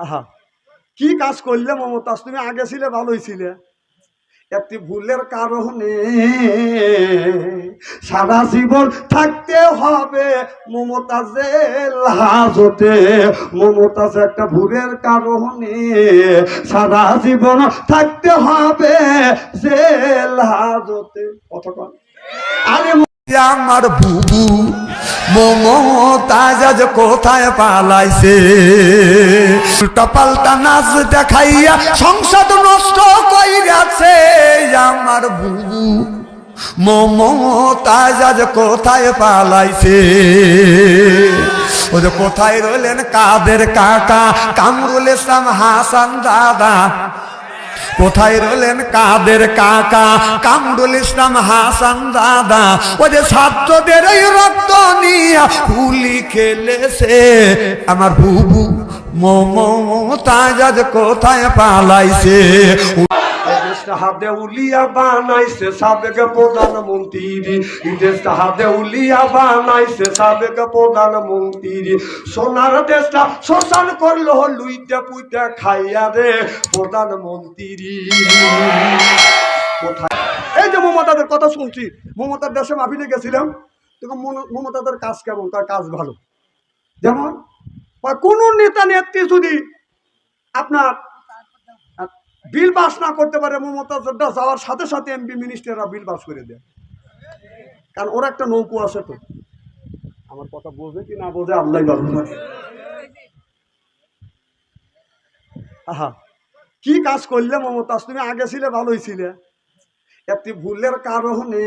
আহা, কি কাজ করলে মমতাজ? তুমি আগে ছিলে, ভালোই ছিলে। একটি ভুলের কারণে সারা জীবন থাকতে হবে মমতাজের হাজতে। মমতাজ একটা ভুলের কারণে সারা জীবন থাকতে হবে জেল হাজতে। কতক্ষণ আরে আমার বুবু মমতাজ আজ কোথায় পালাইছে? উল্টা পাল্টা নাচ দেখাইয়া সংসদ নষ্ট কইরাছে। আমার বুবু মমতাজ আজ কোথায় পালাইছে? ও যে কোথায় রইলেন কাদের কাকা কামরুল ইসলাম হাসান দাদা? কোথায় রইলেন কাদের কাকা কামরুল ইসলাম হাসান দাদা? ও যে ছাত্রদের এই রক্ত নিয়ে হুলি খেলেছে। আমার বুবু মমতাজ আজ কোথায় পালাইছে? হাতে উলিয়া বানাইছে সাবেক প্রধানমন্ত্রী। দেশটা হাতে উলিয়া বানাইছে সাবেক প্রধানমন্ত্রী। সোনার দেশটা শোষণ করলো লুইটা পুইটা খাইয়া রে প্রধানমন্ত্রী। কোথায় এই যে মমতাদের কথা শুনছি, মমতার দেশে মাহফিলে গেছিলাম। তখন মমতাদের কাজ কেমন? তার কাজ ভালো। যেমন কোন নেতা নেত্রী যদি আপনার বিল পাস না করতে পারে, মমতাজটা যাওয়ার সাথে সাথে এমপি মিনিস্টাররা বিল পাস করে দেয়। কারণ ওরা একটা নৌকো আছে। তো আমার কথা বোঝে কি না বোঝে আল্লাহ ভালো জানে। আহা, কি কাজ করলে মমতাজ? তুমি আগে ছিলে, ভালোই ছিলে। একটি ভুলের কারণে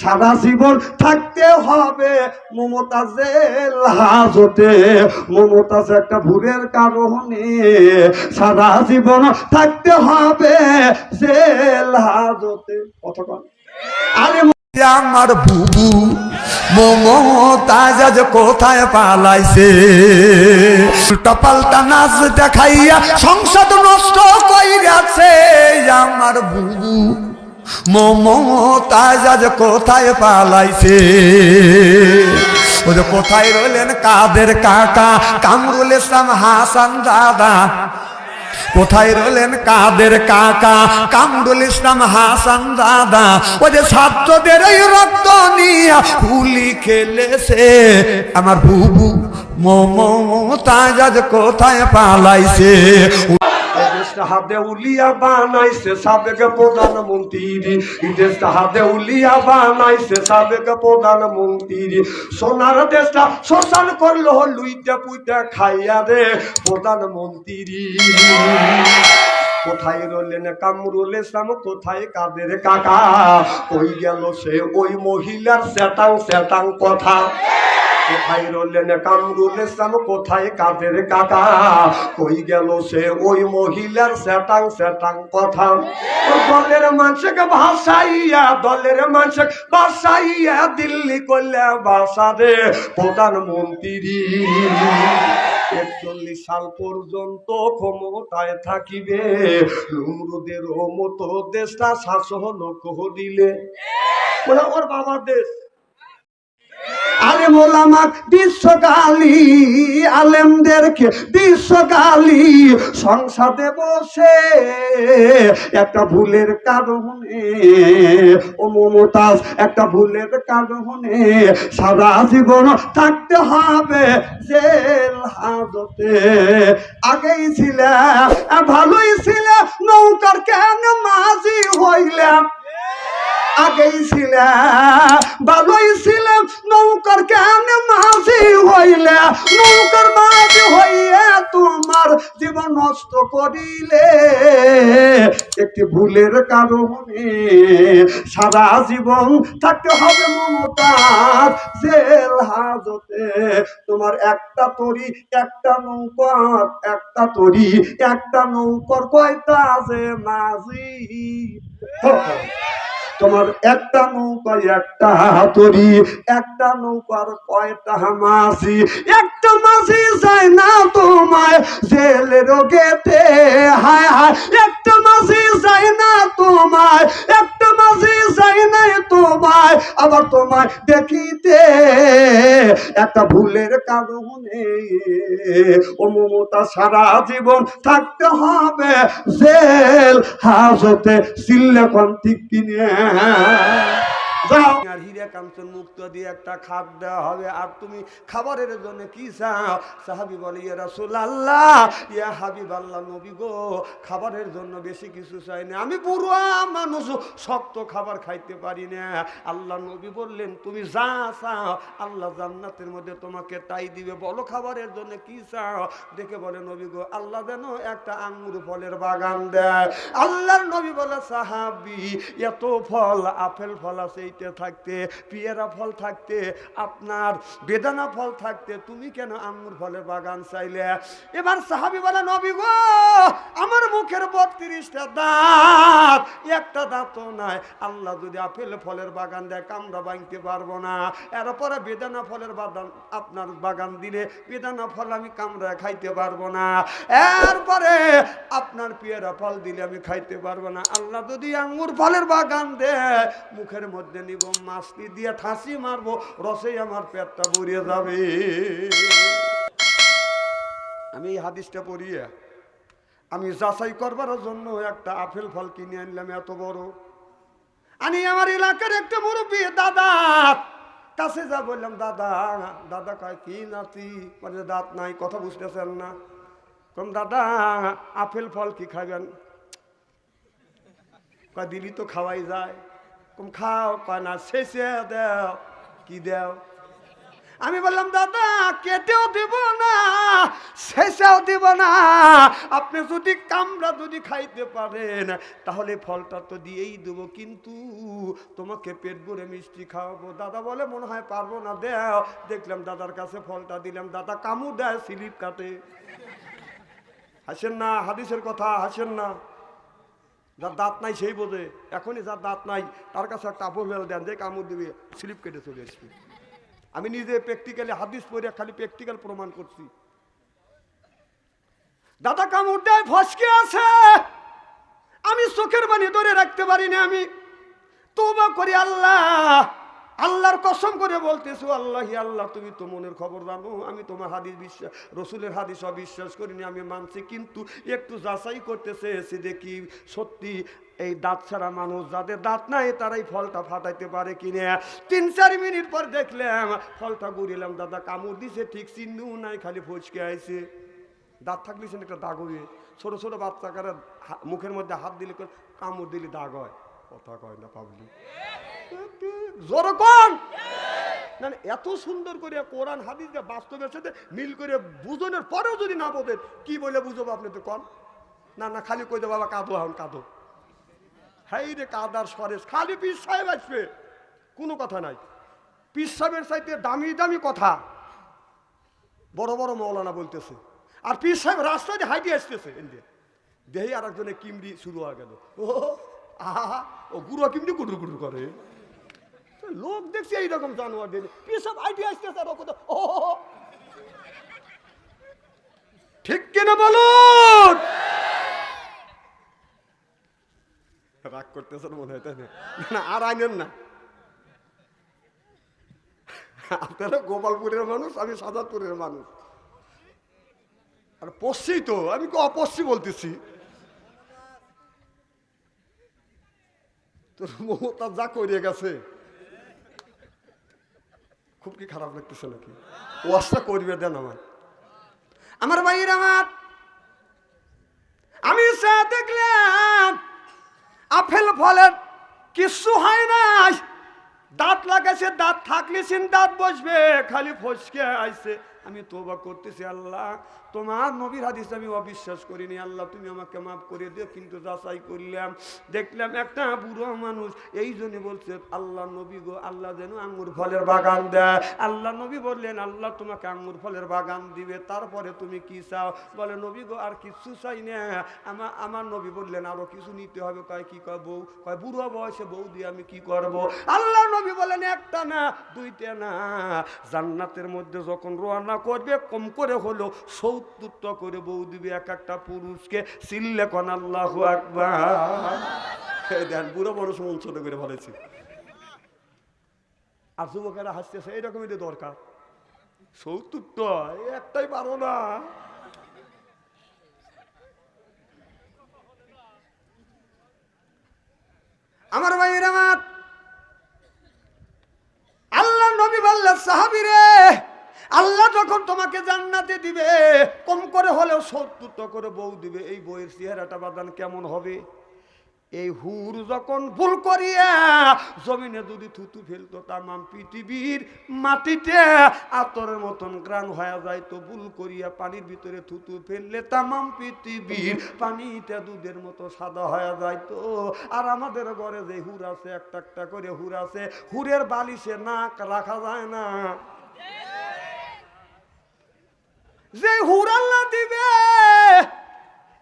সারা জীবন থাকতে হবে মমতাজের হাজতে। মমতাজ একটা ভুলের কারণে সারা জীবন থাকতে হবে জেল হাজতে। কতক্ষণ আরে আমার বুবু মমতাজ আজ কোথায় পালাইছে? উল্টা পাল্টা নাচ দেখাইয়া সংসদ নষ্ট কইরাছে। আমার বুবু মমতাজ আজ কোথায় পালাইছে? ও যে কোথায় রইলেন কাদের কাকা কামরুল ইসলাম হাসান দাদা? কোথায় রইলেন কাদের কাকা কামরুল ইসলাম হাসান দাদা? ও যে ছাত্রদের এই রক্ত নিয়ে হুলি খেলেছে। আমার বুবু মমতাজ আজ কোথায় পালাইছে? দেশটা হাতে উলিয়া বানাইছে সাবেক প্রধানমন্ত্রী। দেশটা হাতে উলিয়া বানাইছে সাবেক প্রধানমন্ত্রী। সোনার দেশটা শোষণ করলো লুইটা পুইটা খাইয়া রে প্রধানমন্ত্রী। কোথায় রইলেন কামরুল ইসলাম? কোথায় কাদের কাকা? কই গেল সে ওই মহিলার সেটাং সেটাং কথা? কোথায় রইলেন কামরুল ইসলাম? কোথায় কাদের কাকা? কই গেল সে ওই মহিলার সেটাং সেটাং কথা? দলের মানুষকে ভাসাইয়া, দলের মানুষ ভাসাইয়া দিল্লি করলে বাসা রে প্রধানমন্ত্রী। 41 সাল পর্যন্ত ক্ষমতায় থাকিবে নমরুদের মতো দেশটা শাসন করিলে। ওর বাবার দেশ। আলেম ওলামা বিশ্বকালী, আলেমদেরকে বিশ্বকালী সংসদে বসে একটা ভুলের কারণে ও মমতাজ একটা ভুলের কারণে সারা জীবন থাকতে হবে জেল হাজতে। আগেই ছিলে, ভালোই ছিলে, নৌকার কেন মাঝি হইলাম? আগেই ছিলে, ভালোই ছিলে, নৌকার কেন মাঝি হইলে? নৌকার মাঝি হইয়া তোমার জীবন নষ্ট করিলে। একটি ভুলের কারণে সারা জীবন থাকতে হবে মমতাজ জেল হাজতে। তোমার একটা তরি, একটা নৌকার, একটা তরি, একটা নৌকার কয়টা যে মাঝি? তোমার একটা নৌকায় একটা তরি, একটা নৌকার কয়টা মাঝি? একটা মাঝি যায় না তোমায় জেলের গেতে। হায় হায়, একটা মাঝি যায় না তোমায়, একটা মাঝি যায় না তোমায় চাই আবার তোমায় দেখিতে একটা ভুলের কারণে ও মমতা সারা জীবন থাকতে হবে জেল হাজতে সিল্লেকন ঠিক কিনে যাও আর হীরা কাঞ্চন মুক্ত দিয়ে একটা খাদ দেওয়া হবে আর তুমি খাবারের জন্য কি চাও সাহাবী বলে ইয়া রাসূলুল্লাহ ইয়া হাবিবাল্লাহ নবী গো খাবারের জন্য বেশি কিছু চাই না আমি বুড়া মানুষ শক্ত খাবার খাইতে পারি না আল্লাহ নবী বললেন তুমি যা চাও আল্লাহ জান্নাতের মধ্যে তোমাকে তাই দিবে বলো খাবারের জন্য কি চাও দেখে বলে নবী গো আল্লাহ যেন একটা আঙ্গুর ফলের বাগান দেয় আল্লাহর নবী বলে সাহাবী এত ফল আপেল ফল আছে থাকতে পেয়ারা ফল থাকতে আপনার বেদানা ফল থাকতে তুমি কেন আঙ্গুর ফলের বাগান চাইলে এবার সাহাবী বলে নবী গো আমার মুখের 32টা দাঁত একটা দাঁতও নাই আল্লাহ যদি আপেল ফলের বাগান দেয় কামড়া ভাঙতে পারবো না এরপরে বেদানা ফলের বাগান আপনার বাগান দিলে বেদানা ফল আমি কামড়া খাইতে পারবো না এরপরে আপনার পেয়ারা ফল দিলে আমি খাইতে পারবো না আল্লাহ যদি আঙ্গুর ফলের বাগান দেয় মুখের মধ্যে নিব মাছটি দিয়ে ঠাসি মারবো রসেই আমার পেটটা ভরিয়ে যাবে আমি এই হাদিসটা পড়িয়ে আমি যাচাই করবার জন্য একটা আপেল ফল কিনে আনলাম এত বড় আমি আমার এলাকার একটা মুরব্বী দাদা কাছে যা বললাম দাদা দাদা কয় কি নাতি মানে দাঁত নাই কথা বুঝতেছেন না কম দাদা আপেল ফল কি খাবেন কয় দিলি তো খাওয়াই যায় কম খাও কয় না শেষে দেও কি দেও আমি বললাম দাদা কেটেও দিব না শেষেও দিব না আপনি যদি কামড়া যদি খাইতে পারেন তাহলে ফলটা তো দিয়েই দেবো কিন্তু তোমাকে পেট ভরে মিষ্টি খাওয়াবো দাদা বলে মনে হয় পারবো না দেও দেখলাম দাদার কাছে ফলটা দিলাম দাদা কামড় দেয় স্লিপ কাটে হাসেন না হাদিসের কথা হাসেন না যার দাঁত নাই সেই বোঝে এখনই যার দাঁত নাই তার কাছে একটা আপেল দেন যে কামড় দিবে স্লিপ কেটে চলে আসবে আমি নিজে প্র্যাকটিক্যালি হাদিস পড়ে খালি প্র্যাকটিক্যাল প্রমাণ করছি দাদা কামড় দেয় ফসকে আছে আমি চোখের পানি ধরে রাখতে পারি না আমি তওবা করি আল্লাহ আল্লাহর কসম করে বলতেছো আল্লাহি আল্লাহ তুমি তো মনের খবর জানো আমি তোমার হাদিস বিশ্বাস রসুলের হাদিস অবিশ্বাস করিনি আমি মানছি কিন্তু একটু যাচাই করতে চেয়েছি দেখি সত্যি এই দাঁত ছাড়া মানুষ যাদের দাঁত নাই তারাই ফলটা ফাটাইতে পারে কিনা 3-4 মিনিট পর দেখলাম ফলটা গুড়িলাম দাদা কামড় দিছে ঠিক চিহ্নও নাই খালি ফসকে আইছে দাঁত থাকলে সে একটা দাগ হয়ে ছোট ছোট বাচ্চাকারা মুখের মধ্যে হাত দিলে কামড় দিলে দাগ হয় কথা কয় না পাবলি জোরে কোন না এত সুন্দর করে কোরআন হাদিস বাস্তবের সাথে মিল করে বুঝনের পরেও যদি না বোঝেন কি বলে বুঝবো আপনি তো কন না না খালি কই দে বাবা কাঁদো এখন কাঁদো হাই রে কাদার সরেশ খালি পীর সাহেব আসবে কোনো কথা নাই পীর সাহেবের চাইতে দামি দামি কথা বড় বড় মৌলানা বলতেছে আর পীর সাহেব রাস্তায় হাইটে আসতেছে দেহি আর একজনে কিমড়ি শুরু হয়ে গেল ও আহা ও গুরু কিমড়ি কুটুর কুটুর করে লোক দেখছি এইরকম জানোয়ার দিয়ে পীর সাহেব হাইটে আসতেছে আর ও ঠিক কিনা বলুন রাগ করতেছেন মনে হয় তাই না আর আইনেন না আপনারা গোপালপুরের মানুষ আমি সাজাদপুরের মানুষ আর পশ্চিম তো আমি অপশ্চিম বলতেছি তোর মমতা যা করিয়ে গেছে খুব কি খারাপ লাগতেছে নাকি ওয়াজটা করবে দেন আমার ভাইয়ের আমার আমি দেখলাম আপেল ফলের কিছু হয় নাই দাঁত লাগাইছে দাঁত থাকলে দাঁত বসবে খালি ফসকে আইছে আমি তওবা করতেছি আল্লাহ তোমার নবীর হাদিস আমি অবিশ্বাস করিনি আল্লাহ তুমি আমাকে মাফ করে দিও কিন্তু যাচাই করলাম দেখলাম একটা বুড়ো মানুষ এই জন্য বলছে আল্লাহ নবী গো আল্লাহ যেন আঙ্গুর ফলের বাগান দেয় আল্লাহ নবী বললেন আল্লাহ তোমাকে আঙ্গুর ফলের বাগান দিবে তারপরে তুমি কি চাও বলে নবী গো আর কিছু চাই না আমার নবী বললেন আরো কিছু নিতে হবে কয় কি কয় বউ কয় বুড়ো বয়সে বউ দিয়ে আমি কি করব আল্লাহ নবী বলেন একটা না দুইটা না জান্নাতের মধ্যে যখন রওনা করবে কম করে হলো 70টা করে বউ দিবে এক একটা পুরুষকে চিল্লে কোন আল্লাহু আকবার দেন বুড়ো মানুষ মন ছোট করে বলেছি আর যুবকেরা হাসতেছে, এইরকমই তো দরকার। 70টা একটাই পারো না। আমার ভাইয়ের আমার, আল্লাহ নবী বললেন সাহাবীরে, আল্লাহ যখন তোমাকে জান্নাতে দিবে কম করে হলেও 70টা করে বউ দিবে। এই বউয়ের চেহারাটা বাদান কেমন হবে? এই হুর যখন ভুল করিয়া জমিনে যদি থুতু ফেলতো, তামাম পৃথিবীর মাটিতে আতরের মতন গ্রান হয়ে যায়। তো ভুল করিয়া পানির ভিতরে থুতু ফেললে তামাম পৃথিবীর পানিতে দুধের মতো সাদা হয়ে যায়। তো আর আমাদের ঘরে যে হুর আছে, একটা একটা করে হুর আছে, হুরের বালিশে নাক রাখা যায় না। যে হুর আল্লাহ দিবে,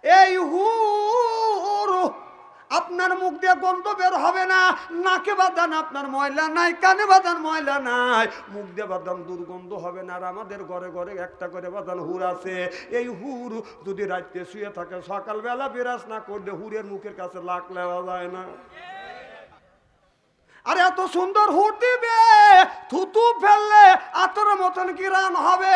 এই হুর আপনার মুখ দিয়ে গন্ধ বের হবে না, নাকে বাঁধান আপনার ময়লা নাই, কানে বাঁধান ময়লা নাই, মুখ দিয়ে বাঁধান দুর্গন্ধ হবে না। আর আমাদের ঘরে ঘরে একটা করে বাঁধান হুর আছে। এই হুর যদি রাত্রে শুয়ে থাকে, সকালবেলা বিরাজ না করলে হুরের মুখের কাছে লাখ নেওয়া যায় না। আর এত সুন্দর হুর দিবে, থুতু ফেললে আতরের মতন কি রান হবে।